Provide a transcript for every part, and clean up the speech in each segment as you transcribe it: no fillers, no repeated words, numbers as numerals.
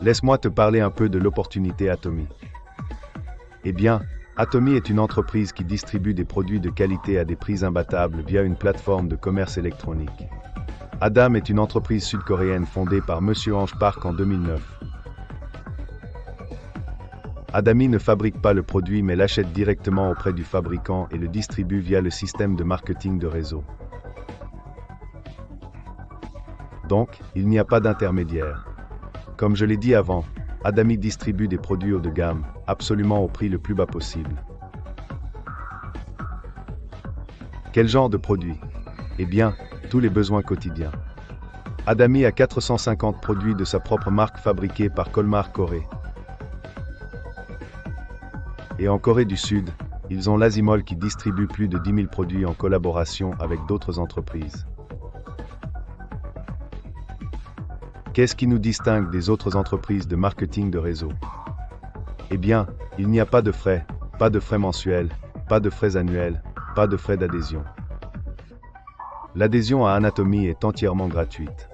Laisse-moi te parler un peu de l'opportunité Atomy. Eh bien, Atomy est une entreprise qui distribue des produits de qualité à des prix imbattables via une plateforme de commerce électronique. Adam est une entreprise sud-coréenne fondée par Monsieur Ange Park en 2009. Adami ne fabrique pas le produit mais l'achète directement auprès du fabricant et le distribue via le système de marketing de réseau. Donc, il n'y a pas d'intermédiaire. Comme je l'ai dit avant, Adami distribue des produits haut de gamme, absolument au prix le plus bas possible. Quel genre de produits? Eh bien, tous les besoins quotidiens. Adami a 450 produits de sa propre marque fabriqués par Colmar Corée. Et en Corée du Sud, ils ont l'Azimol qui distribue plus de 10 000 produits en collaboration avec d'autres entreprises. Qu'est-ce qui nous distingue des autres entreprises de marketing de réseau? Eh bien, il n'y a pas de frais mensuels, pas de frais annuels, pas de frais d'adhésion. L'adhésion à Atomy est entièrement gratuite.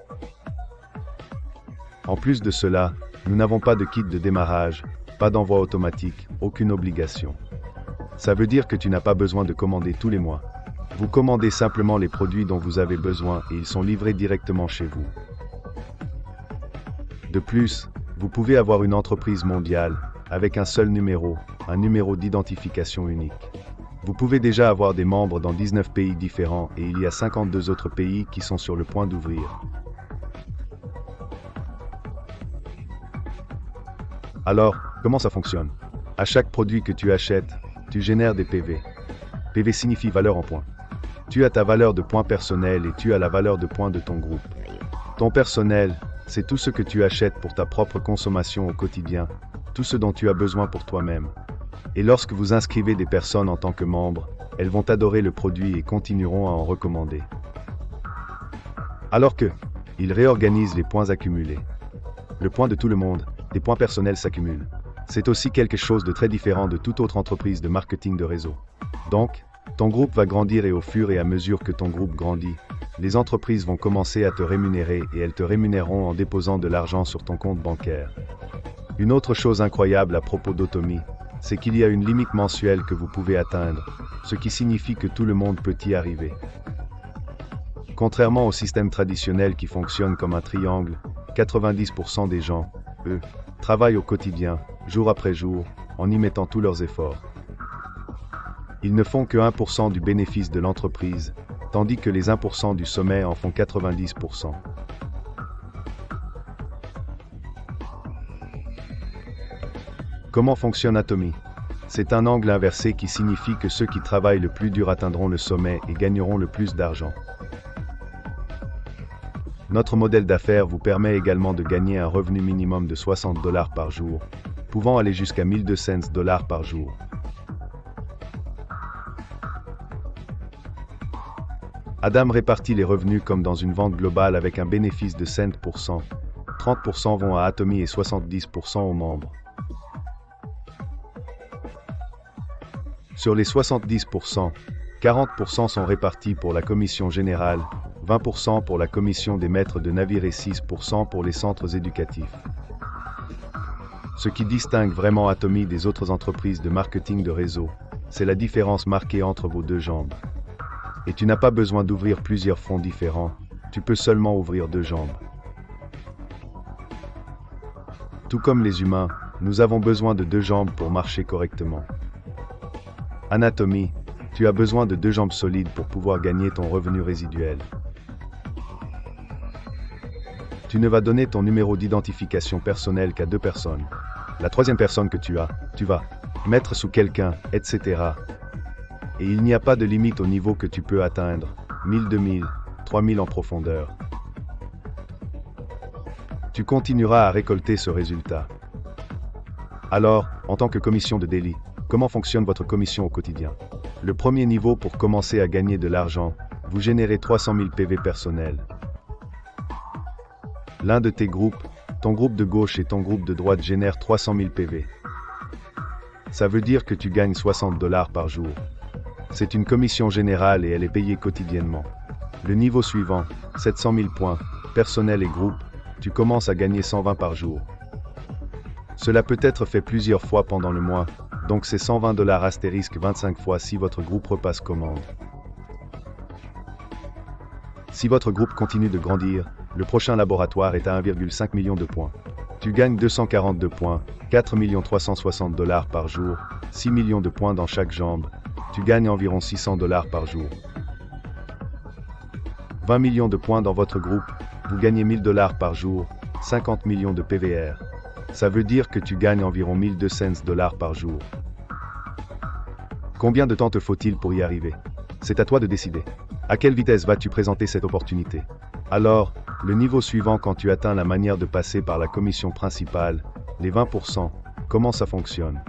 En plus de cela, nous n'avons pas de kit de démarrage, pas d'envoi automatique, aucune obligation. Ça veut dire que tu n'as pas besoin de commander tous les mois. Vous commandez simplement les produits dont vous avez besoin et ils sont livrés directement chez vous. De plus, vous pouvez avoir une entreprise mondiale, avec un seul numéro, un numéro d'identification unique. Vous pouvez déjà avoir des membres dans 19 pays différents et il y a 52 autres pays qui sont sur le point d'ouvrir. Alors, comment ça fonctionne? À chaque produit que tu achètes, tu génères des PV. PV signifie valeur en points. Tu as ta valeur de points personnels et tu as la valeur de points de ton groupe. Ton personnel, c'est tout ce que tu achètes pour ta propre consommation au quotidien, tout ce dont tu as besoin pour toi-même. Et lorsque vous inscrivez des personnes en tant que membres, elles vont adorer le produit et continueront à en recommander. Alors que, ils réorganisent les points accumulés. Le point de tout le monde, des points personnels s'accumulent. C'est aussi quelque chose de très différent de toute autre entreprise de marketing de réseau. Donc, ton groupe va grandir et au fur et à mesure que ton groupe grandit, les entreprises vont commencer à te rémunérer et elles te rémunéreront en déposant de l'argent sur ton compte bancaire. Une autre chose incroyable à propos d'Atomy, c'est qu'il y a une limite mensuelle que vous pouvez atteindre, ce qui signifie que tout le monde peut y arriver. Contrairement au système traditionnel qui fonctionne comme un triangle, 90% des gens, eux, travaillent au quotidien, jour après jour, en y mettant tous leurs efforts. Ils ne font que 1% du bénéfice de l'entreprise, tandis que les 1% du sommet en font 90%. Comment fonctionne Atomy? C'est un angle inversé qui signifie que ceux qui travaillent le plus dur atteindront le sommet et gagneront le plus d'argent. Notre modèle d'affaires vous permet également de gagner un revenu minimum de $60 par jour, pouvant aller jusqu'à $1,200 par jour. Adam répartit les revenus comme dans une vente globale avec un bénéfice de 5%. 30% vont à Atomy et 70% aux membres. Sur les 70%, 40% sont répartis pour la commission générale, 20% pour la commission des maîtres de navires et 6% pour les centres éducatifs. Ce qui distingue vraiment Atomy des autres entreprises de marketing de réseau, c'est la différence marquée entre vos deux jambes. Et tu n'as pas besoin d'ouvrir plusieurs fronts différents, tu peux seulement ouvrir deux jambes. Tout comme les humains, nous avons besoin de deux jambes pour marcher correctement. Atomy, tu as besoin de deux jambes solides pour pouvoir gagner ton revenu résiduel. Tu ne vas donner ton numéro d'identification personnel qu'à deux personnes. La troisième personne que tu vas mettre sous quelqu'un, etc. Et il n'y a pas de limite au niveau que tu peux atteindre, 1000, 2000, 3000 en profondeur. Tu continueras à récolter ce résultat. Alors, en tant que commission de daily, comment fonctionne votre commission au quotidien? Le premier niveau pour commencer à gagner de l'argent, vous générez 300 000 PV personnels. L'un de tes groupes, ton groupe de gauche et ton groupe de droite génèrent 300 000 PV. Ça veut dire que tu gagnes $60 par jour. C'est une commission générale et elle est payée quotidiennement. Le niveau suivant, 700 000 points, personnel et groupe, tu commences à gagner 120 par jour. Cela peut être fait plusieurs fois pendant le mois, donc c'est 120 $ astérisque 25 fois si votre groupe repasse commande. Si votre groupe continue de grandir, le prochain laboratoire est à 1,5 million de points. Tu gagnes 242 points, 4 360 $ par jour, 6 millions de points dans chaque jambe. Tu gagnes environ 600 $ par jour. 20 millions de points dans votre groupe, vous gagnez 1000 $ par jour, 50 millions de PVR. Ça veut dire que tu gagnes environ 1200 $ par jour. Combien de temps te faut-il pour y arriver? C'est à toi de décider. À quelle vitesse vas-tu présenter cette opportunité? Alors, le niveau suivant quand tu atteins la manière de passer par la commission principale, les 20%, comment ça fonctionne?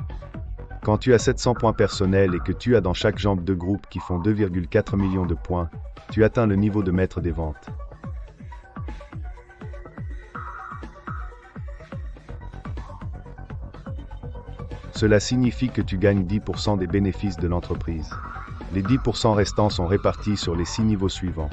Quand tu as 700 points personnels et que tu as dans chaque jambe 2 groupes qui font 2,4 millions de points, tu atteins le niveau de maître des ventes. Cela signifie que tu gagnes 10% des bénéfices de l'entreprise. Les 10% restants sont répartis sur les 6 niveaux suivants.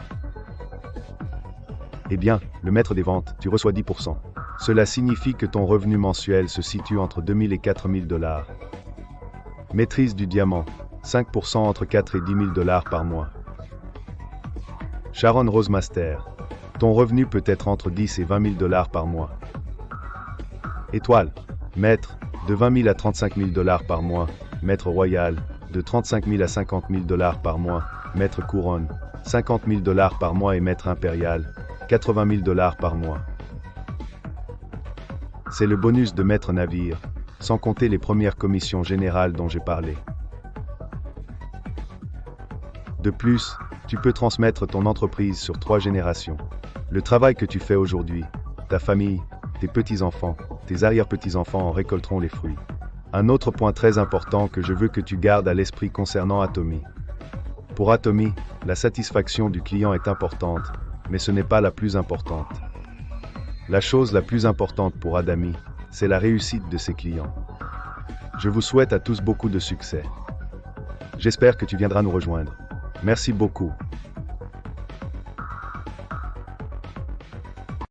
Eh bien, le maître des ventes, tu reçois 10%. Cela signifie que ton revenu mensuel se situe entre 2000 et 4000 $. Maîtrise du diamant, 5% entre 4 et 10 000 $ par mois. Sharon Rose Master, ton revenu peut être entre 10 et 20 000 $ par mois. Étoile, maître, de 20 000 à 35 000 $ par mois. Maître royal, de 35 000 à 50 000 $ par mois. Maître couronne, 50 000 $ par mois et maître impérial, 80 000 $ par mois. C'est le bonus de maître navire, sans compter les premières commissions générales dont j'ai parlé. De plus, tu peux transmettre ton entreprise sur 3 générations. Le travail que tu fais aujourd'hui, ta famille, tes petits-enfants, tes arrière-petits-enfants en récolteront les fruits. Un autre point très important que je veux que tu gardes à l'esprit concernant Atomy. Pour Atomy, la satisfaction du client est importante, mais ce n'est pas la plus importante. La chose la plus importante pour Adami, c'est la réussite de ses clients. Je vous souhaite à tous beaucoup de succès. J'espère que tu viendras nous rejoindre. Merci beaucoup.